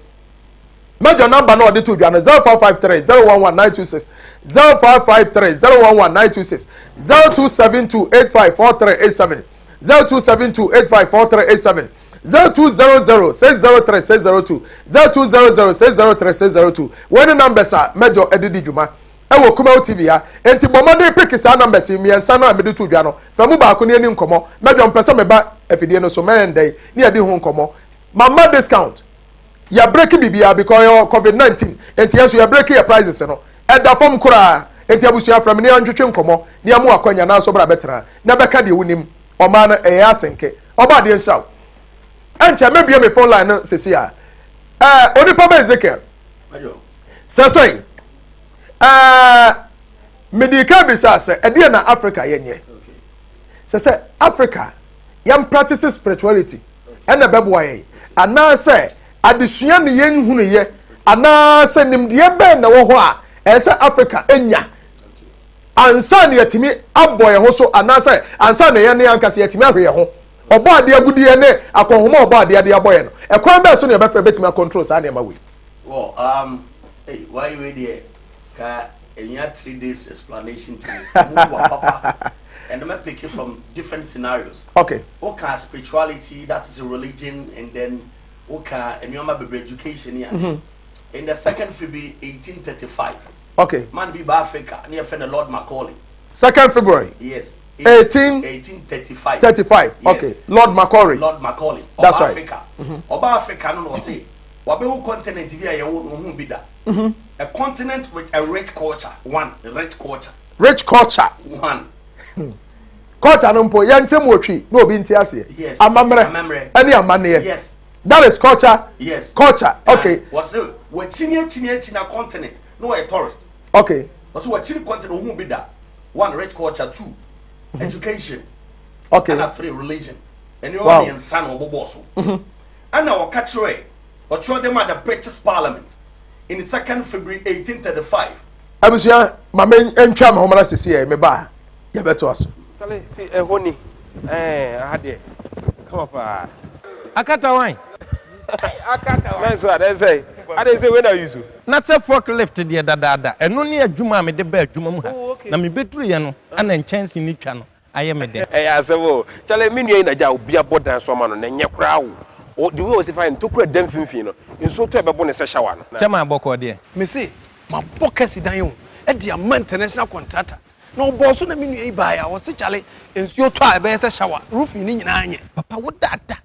major number no de to dwa no 0453 011926 0553 011926 0272854387 0272854387 0200603602 0200603602 when numbers are major edidi dwuma ewo Kuma TV ya enti bomode pick sa numbers miensa na me de to dwa no fa mu ba ko ne ani nkomo major mpesa me ba afidie no so mendai ne adi ho nkomo mama discount ya break bibia because your COVID-19 enti yeso ya break your prices no eda form kura enti abusua from ne antwetwe nkomo ne amu akwanya na so bra betena na beka de wonim o ma no eya asenke oba de nshaw enche mebie me phone line no sesi a Onipa ba Ezekiel ayo sesoi medical bisase ede na Africa yenye sese Africa yam practice spirituality ena bebo aye ana se adesua ne yen hunu ye ana se nimde be na wo ho a ese Africa enya ansa ne yatimi aboye ho so ana se ansa ne yen ne ankase yatimi ahwe ho obo ade agudie ne akonhoma obo ade aboye no ekwan be so ne be fa betimi control sa ne ma we well hey why you there ka enya 3 days explanation to papa and I'm pick it from different scenarios. Okay. Okay, spirituality, that is a religion, and then okay, and you education here. In the second February 1835. Okay. Man be by Africa, near friend the Lord Macaulay. 2nd February. Yes. 1835. 35. Yes. Okay. Lord Macaulay. Lord Macaulay. That's right. Africa. Oba Africa no say. Wabe who continent via your own bida. A continent with a rich culture. One, rich culture. Rich culture. One. Culture no mpo yantem wotwi no obi nti ase. Yes. Amamre. Any amane. Yes. That is culture. Yes. Culture. Okay. Was it what chini continent? No a tourist. Okay. Was what chini continent who be that? One, rich culture. Two, education. Okay. And 3, religion. And you Wow. are in son of Boboso. And now catch Ray or show them at the British Parliament in 2nd February 1835. Abusia mama entwa me homara sesi e me ba ye beto aso. Kale ti ehoni ahade come up Akata wine. akata man so they say when are you so Na se forklift de dada. Eno ne adwuma me de ba adwuma mu ha. Na me beturu ye no ana nchansi ni twa no aye me de. asebo chale me nua na ja obi abodan so ma no na nye kra wo the way we find to kra dem finfin no nso to ebebo ne se shower no Chama aboko de. Me say my pocket down you e dia man international contractor no boss na me nua ba ya wo se chale ensuo to a be se shower roof ni nyina anye Papa wo dada.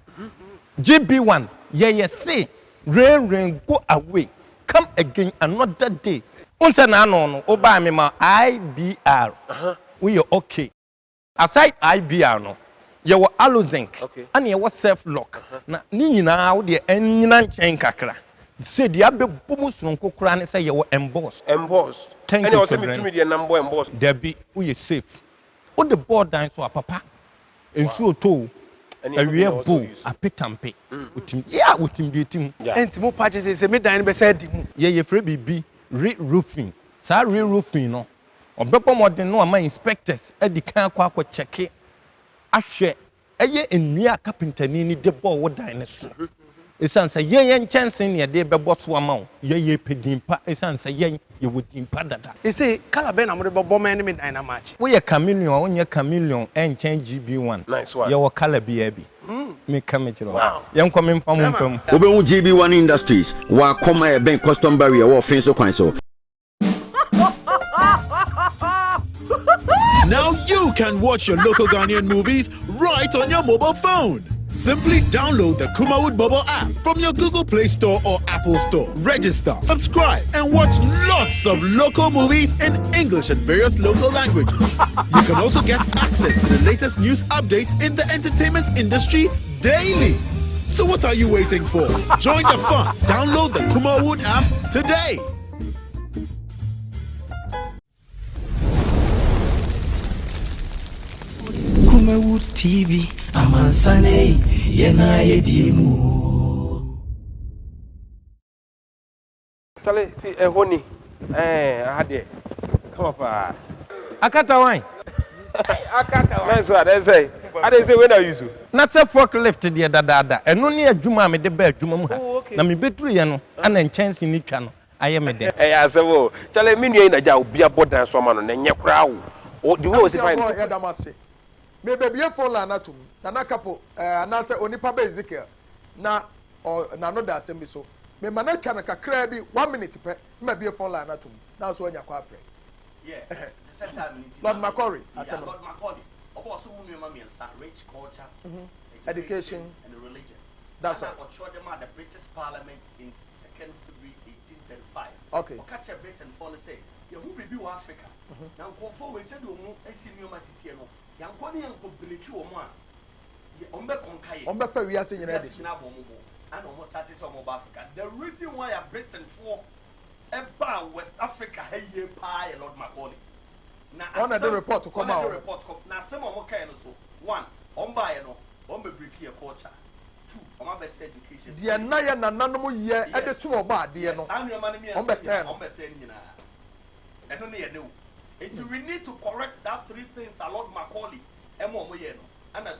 GB1 ye say rain go away. Come again another day. Unse na no oba me ma IBR. We are okay. Aside IBR no ye wo alozinc and ye wo self lock. Na ni nyina wo de enyina nchen kakra. Say the abebom sonko kura ne say ye wo emboss. And you say me to me the number emboss There be we safe. O the board down so papa. Ensuo to awie bo apetampe. Utim yeah utim de tim. enti mo patches say me dan be say di mu Ye free bibi re-roofing. Sa re-roofing no. Obepo modern no ama inspectors e di kan akwa check ahwe eye enua carpenter ni de bo wo dan ne so. Esan say yen chance ne de bebo so ama wo. Ye pedimpa esan say yen ye wodimpa dada. e say kala be na mo de bo man me dan na match We ye chameleon, onye chameleon and change GB1. Nice one. Ye wo color bi. Me come chiro. Yen ko me mfa mo mfam. Obenwu GB1 Industries wa koma e ben custom barrier wo fin so kwan so. Now you can watch your local Ghanaian movies right on your mobile phone. Simply download the Kumawood mobile app from your Google Play Store or Apple Store. Register, subscribe, and watch lots of local movies in English and various local languages. You can also get access to the latest news updates in the entertainment industry daily. So what are you waiting for? Join the fun. Download the Kumawood app today. Kuma TV amansane yena yedimu. Tale ti ehoni ahade come up akata wine man so I say when are you so na say forklift de dadaada eno ne adwuma me de ba adwuma mu ha na me beturu ye no ana nchance ni twa no aye me de asebo tale me nua na ja obi abodan so ma no na nye kra wo the way was fine ya damase me bebie phone la natum na na kapo anase onipa ba Ezekiel na na no da asem so me mana twa na kakra bi 1 minute pe me bebie phone la natum na so anya kwa afre the center minute Lord Macquarie asem Lord Macquarie obo so mu me rich culture education and religion. That's right. I showed them at the British Parliament in 2nd February 1835. Okay. Or catch a Britain for say, you who be Africa. Now go forward, said you senior city. Young Connie and break you one. Ombe Conkai. Ombe fair we are saying and almost started some of Africa. The reason why a Britain for about West Africa, hey, pie, Lord Macaulay. Now, one of the report to come out. Now, some of kind of so one, on by no. On be break your culture. 2, on my best education. Dear Naya Nanamu ye at the small bar, dear no. On be saying, and only a new. We need to correct that 3 things a Lord Macaulay, Emo Moyeno, and a 2,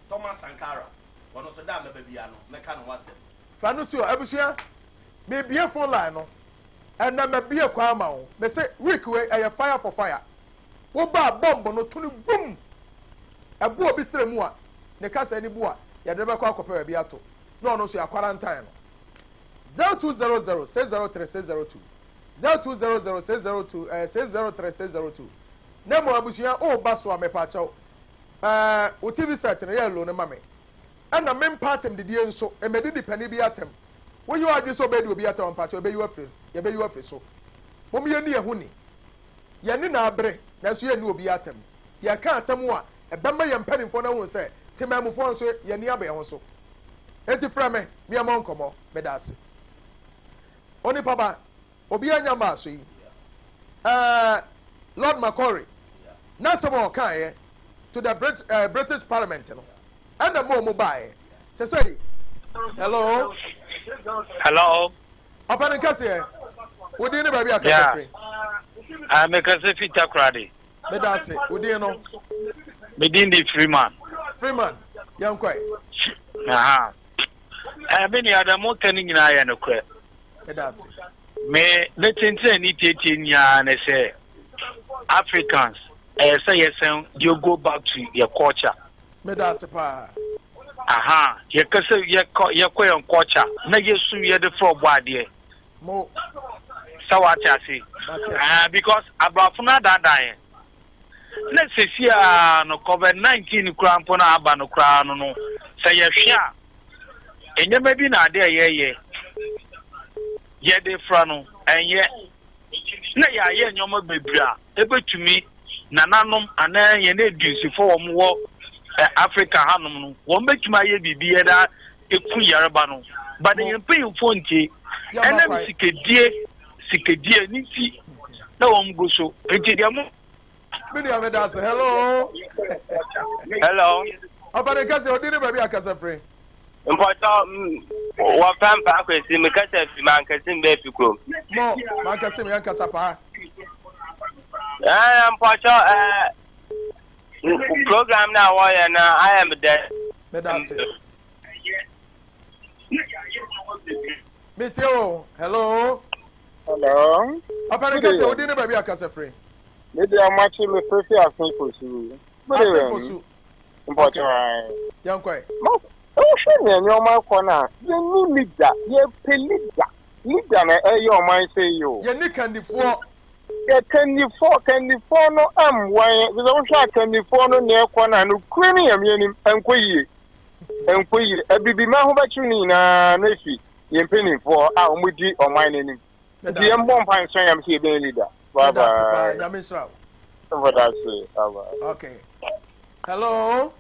Thomas Sankara. One of the dame babyano, Mecano was it. Fanusio, Abusia may be a phone line, and then may be a quamau. May say, Rick, a fire for fire. What bar bomb no tuni boom. A boa bistre mua. Ne kasa ni bua ya deba kwa kopere bia to no so ya quarantine 0200603602 0200603602 nemo abusia o baso amepa chaw o TV search na ya lo ne mame ana mem partem de die nso emedi dipani bi atem wo yi wadwe so be de obi atem pa chaw be yi afre ye be yi afre so mom ye ni ehuni ye ni na abre na so ye ni obi atem ye ka asem a ebema ye mpanimfo na hu se timamufo nso ye ni abe ho so enti frame mi amon komo medase Onipa ba obi anya ma so yi Lord Macquarie na sebo kan to the British Parliament no and mo buy say hello open kase we dey na ba bi aka free me kase fita krade medase we dey no medin di Freeman yankwai aha beni adamu tani nyina ya no kwa medase me letente ni tete nya na say Africans say yes you go back to your culture medase pa aha ye kase ye koyon culture na yesu ye de for boade mo sawati asi because abrafuna dadan let's see no COVID-19 crampo na aba no kra no say ye hwea enyema bi na ade ye de fra no enye na ye nyoma bebra ebetumi nananom ana ye na edusifo wo mo Africa hanom no wo betuma ye bibie da eku yareba no but ye mpanyimfo ntie enam sikedie niti na wo mgo so enti dia mo Mini amedase hello Obarekase odini baby akasa free Important wa pampa akwesi me kasa fi man kasim be fi krom mo man kasim yan kasa pa important program na wa ya na I am there medase Meteo hello Obarekase odini baby akasa free maybe I'm actually me prefer asin for su important yankwai shey me my corner you need leader you pay leader na your mind say you ni candifo ye candifo no am wan we don't sha candifo no na corner no kwani am yanim enkoyi abibi ma ho ba chuni na fi ye penifo a omudi oman nanim di em bon pan so am see be leader bye bye Nyamisra okay hello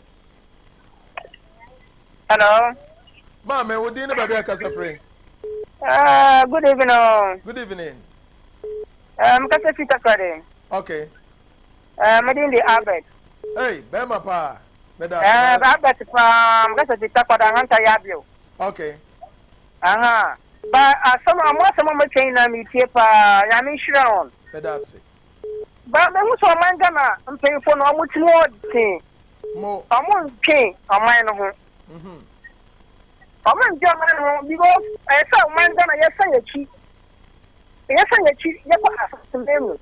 Mama, we didn't baby akasa free. Good evening. Good evening. Kasa fita kare. Okay. Madin the Albert. Hey, Bema pa. But that's a bit up at Antayabio. Okay. But some of my chain, I mean, I'm in Sharon. That's it. But there was a man gonna pay for no much more thing. More. I won't pay a mine of her. I'm not German because I saw man gonna yes, I cheat. Yes, I cheat. You put to them.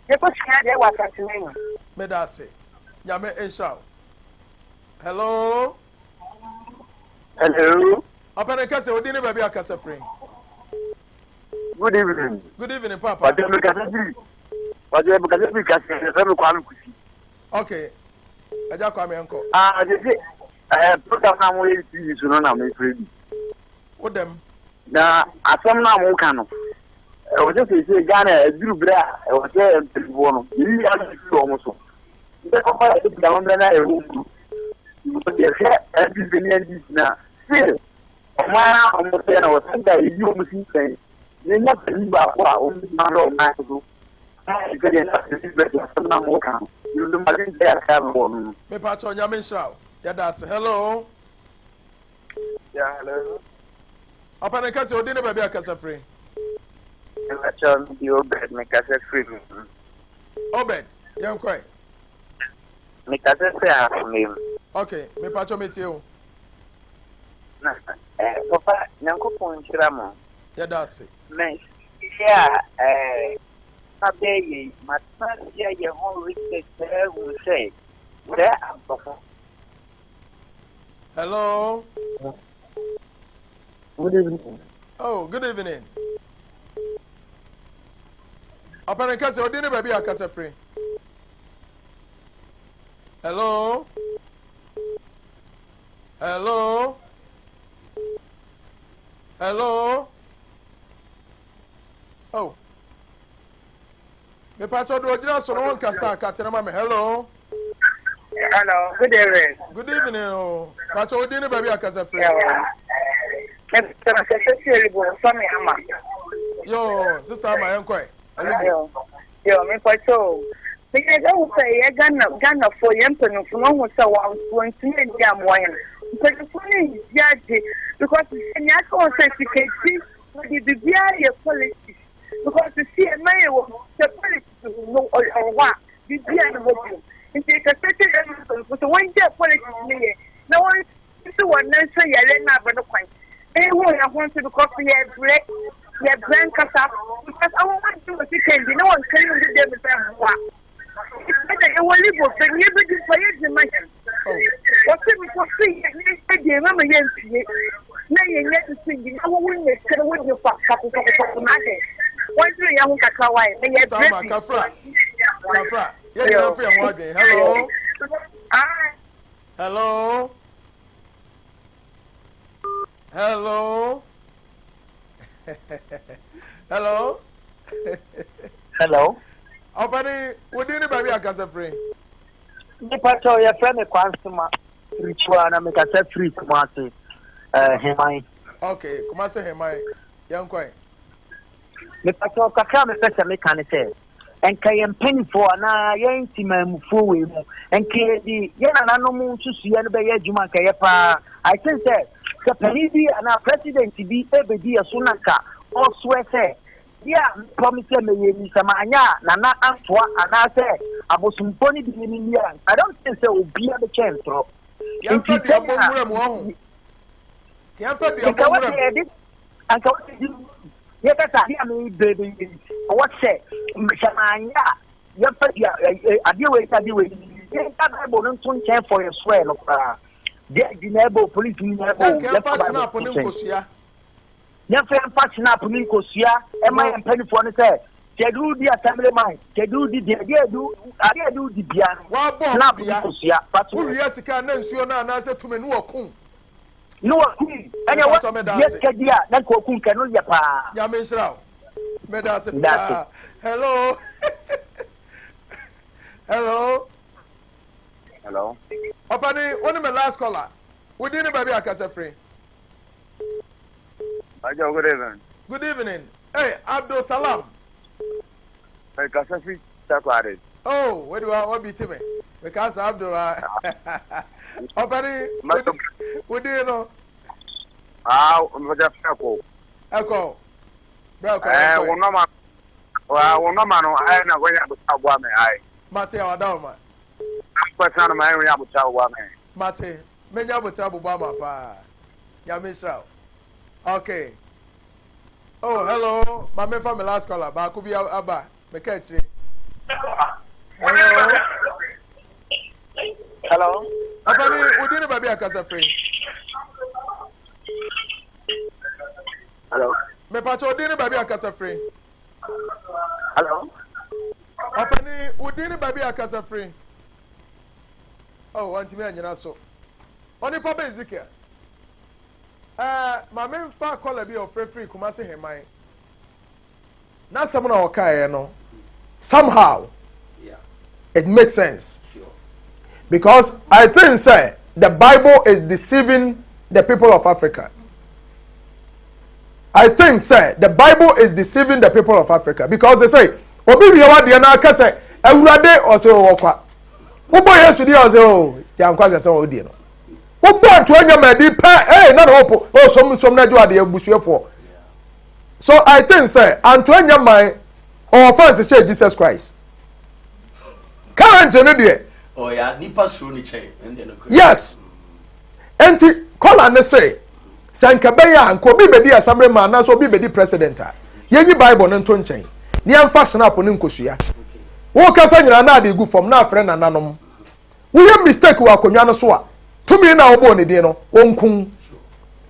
You put there was at name. Medase. Yame Esau. Hello. Hello. Upon a castle, we didn't baby a castle free. Good evening. Good evening, Papa. Okay. I just come uncle. Put up now way to you soon. I'm afraid. What them? Now, I some now won't come. I was just saying, Ghana, you bra, I was there and one. You are almost. The company is down there. I will. You get every now. Still, I'm not saying I was saying you must say. You're not the leader of our man or man to do. Because you're not the leader of some more count. You do not dare have one. Me patron Yamin Shroud. Yeah, that's hello. Yeah, hello. Upon a castle, dinner baby a castle free. You obed, make us a free. Obed, young quite. Make us a fair for me. Okay, me patron meet you. Papa, Yanko Point Ramo. Yeah, that's it. Nice. Yeah, a baby, my son, yeah, your whole research will say. Hello. Good evening. Oh, good evening. Upon a castle, dinner baby a castle free. Hello. Hello. Hello. Oh. Me patcho do ojina so no won kasa ka tere ma me. Hello. Hello, good evening. Good evening. Oh. Patcho odi ni baby akasa free. Yo, sister Ama enkwai. Yo, me patcho. Me ga wo say Ghana for yempenu for no so wa won tumi dia moyen. Because the consensus the BBI policy because the CMA the politics no or what the BBI in the secretary so when the politics no one is one nation yelena but no point I want to because we have break we have brand kasa because I want to see no one can do them the what it will live for the for the man what's it for free the mama yes na yenye tsingi na wo wunye kere wo you fa ka made won tiri ya hu kakra wai na ye break kafra ye you free and wadwen hello hello hello hello hello opani wodi ni baby akasa free ni pato ya friend kwansuma ritual na mekasa free kumate hemai. Okay, come on, say hemai. Young quite. Me pato kakra me pesa me kan say. Enka yem penfo na ye ntima mufu we mu. Enka di ye na no mu susu ye no be ye adwuma ka ye pa. I think say the penidi na president bi ebedi so nanka oswe say yeah promise me ye ni sama anya na afwa ana say abosumponi bi ni ni I don't think say obi a be chentro. Yan fa di abomura mu ho. Yan fa di abomura. Anka ye ka sa dia me baby what say samanya ye fa dia ade we ye ka bible no tun chen for your swear no pra dia dinebo police ni nebo ye fa snap ni nkosua ye fa snap ni nkosua e ma ye mpanifo no say kedu di assembly man kedu di do di bia wa snap ni nkosua but wo wi asika na nsuo na na se tume no okun no okun anya what ye kedia na ko okun ke no ye pa ya me nshira me da se pa hello hello hello opani one my last caller we didn't baby akasa free ajo good evening. Good evening. Hey, Abdul Salam. Hey, Kasafi Takware. Oh, what do I want to be? Because Abdullah. Opani, Udi no. Mmoja fako. Eko. Brako. Wonoma. Wonoma no ai na gonya butagwa me ai. Mate awadoma. Akwasa na mai nya butagwa me. Mate, menya butagwa ma pa. Ya misra. Okay. Oh, hello. My man from the last caller. Ba could be aba. Me catch. Hello. Hello. Apani, udi ni baby akasa free. Hello. Me pacho udi ni baby akasa free. Hello. Apani, udi ni baby akasa free. Oh, want me anyina so. Onipa be Ezekiel. My main far caller be of free Kumasi Hemai. Now someone okay, no. Somehow, yeah, it makes sense. Sure. Because I think, sir, the Bible is deceiving the people of Africa. I think, sir, the Bible is deceiving the people of Africa because they say, "Obi biya de na aka say, Ewurade o se o kwa." Ubo Yesu di o se o, ja nkwa se o di no. Ubo anto anya madi pa, na hope, o som na jo ade abusuefo. So I think, sir, anto anya my offense to Jesus Christ. Current no de. Oh yeah, nipa suru ni chain and then yes. Enti call and say sanka beya anko bi bedi assembly man na so bi bedi president a yenyi bible no nto nchen ni amfa snap no nkosua wo kasa nyina na ade gu form na afre na nanom wo ye mistake wa konwa no so a tumi na obo ne de no onkun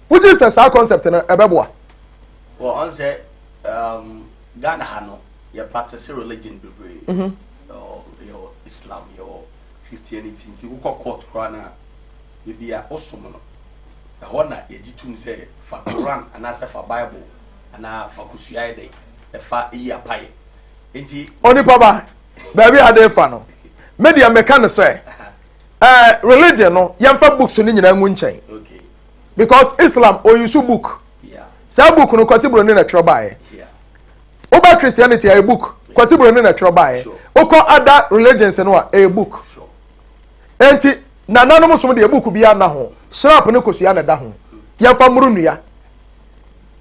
wo Jesus our concept no ebeboa well on say Ghana hano you practice religion bebre your Islam your Christianity nti wo court krana bibia osomo no ehona yejitum say fa Quran ana say fa Bible ana fa kusua ide e fa iya pai nti Onipa ba baby ade fa no media meka no say religion no yemfa books no nyina ngu nchen okay because Islam o use book yeah sa book no kwasibro ne na tro bae yeah oba Christianity a book kwasibro ne na tro bae oko other religions no a book sure enti na nanom som de book bia na ho shrap ne kosua na da ho yemfa muru nua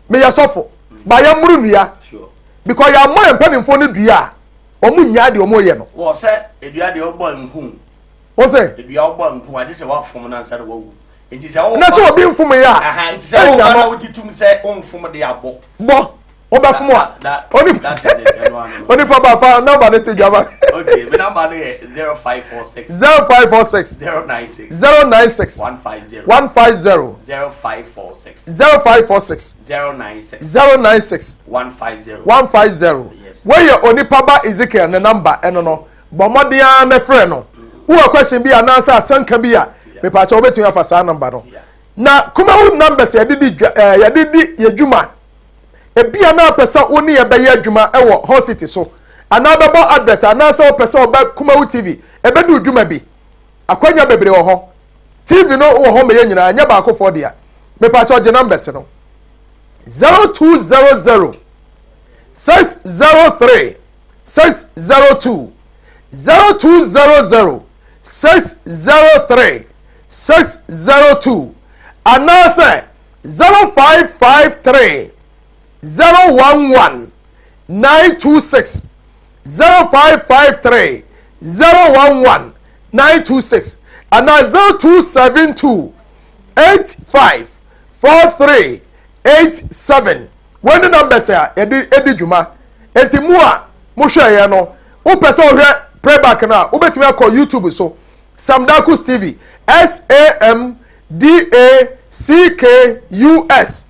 me yasofo ba ya muru nua sure because ya mo empanimfo ne dua omu nya de omo ye no wo say edua de ogbo nku wo say edua ogbo nku ade se wa fom na nsa de wo enti se wo na se obi mfom ya aha enti se wo na wo titum se onfom de abo bo oba fom a Onipa ba fa number ne to jama okay my number is 0546 096 150 0546 096 150 where your Onipa ba Ezekiel ne number eno no bomodia na frɛ no wo question bi anansa asanka bi a me pa cha obetumi afa sa number no na kuma wo numbers yadidi yadwuma ebia na pesa oni ye beye adwuma ewo hospital so ana bebo advert ana se o pesa oba kuma wo TV ebedu adwuma bi akwanya bebre wo ho TV no wo ho meye nyina anya ba akofo dia me pa cha numbers no 0200 603 602 0200 603 602 anase 0553 011 926 0553 011 926 and 0272 85 43 87 when the numbers are edi juma enti mu a mo hwe ye no wo pese wo hwe playback na wo betimi akọ YouTube so Samdakus TV SAMDACKUS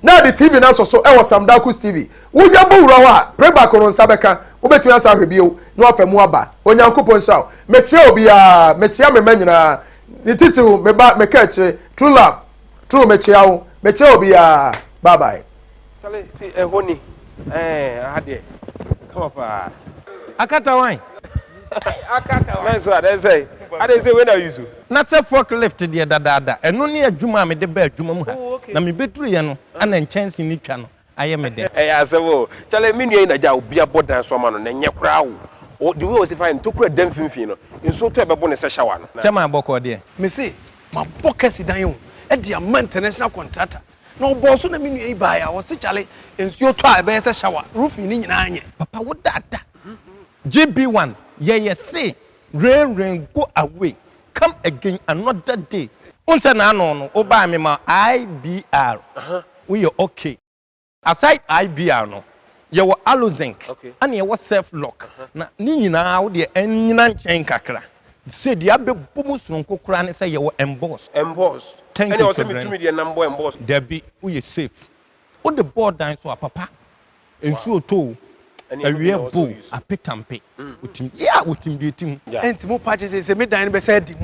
na the TV na so e Samdakus TV wo ja bo wura ho a playback ro nsa beka wo betimi asa hwe bio na afamu aba onyankopon sha metie obi a metie me manyina ni titiru me ba me ka kire true love true metie obi a bye bye Kale ti ehoni ade come up akata wan man so I say when are you so na se forklift de dada eno ne adwuma me de ba adwuma mu ha na me beturu ye no ana nchance ni twa no aye me de asebo chale minu na ja obi abodan so ma no na nye kra wo the way was fine to create dem finfin no nso to e bebo ne se shower no chama aboko de me say ma bokasi dan yo e de am international contractor na obo so na me nua ba ya wo se chale ensuo to a be se shower roofing ni nyina anye papa wo dada GB1 yeah say rain go away come again another day unse na no oba me ma IBR we are okay aside IBR no ye wo alozinc and ye wo self lock na ni nyina wo de enyina nchen kakra say dia be bomu sonko kura ne say ye wo emboss and you say me to me the number emboss there be we safe o the board down so papa ensuo to awie bo apetampe utim ya utim bi tim enti mo pa che say me dan be say di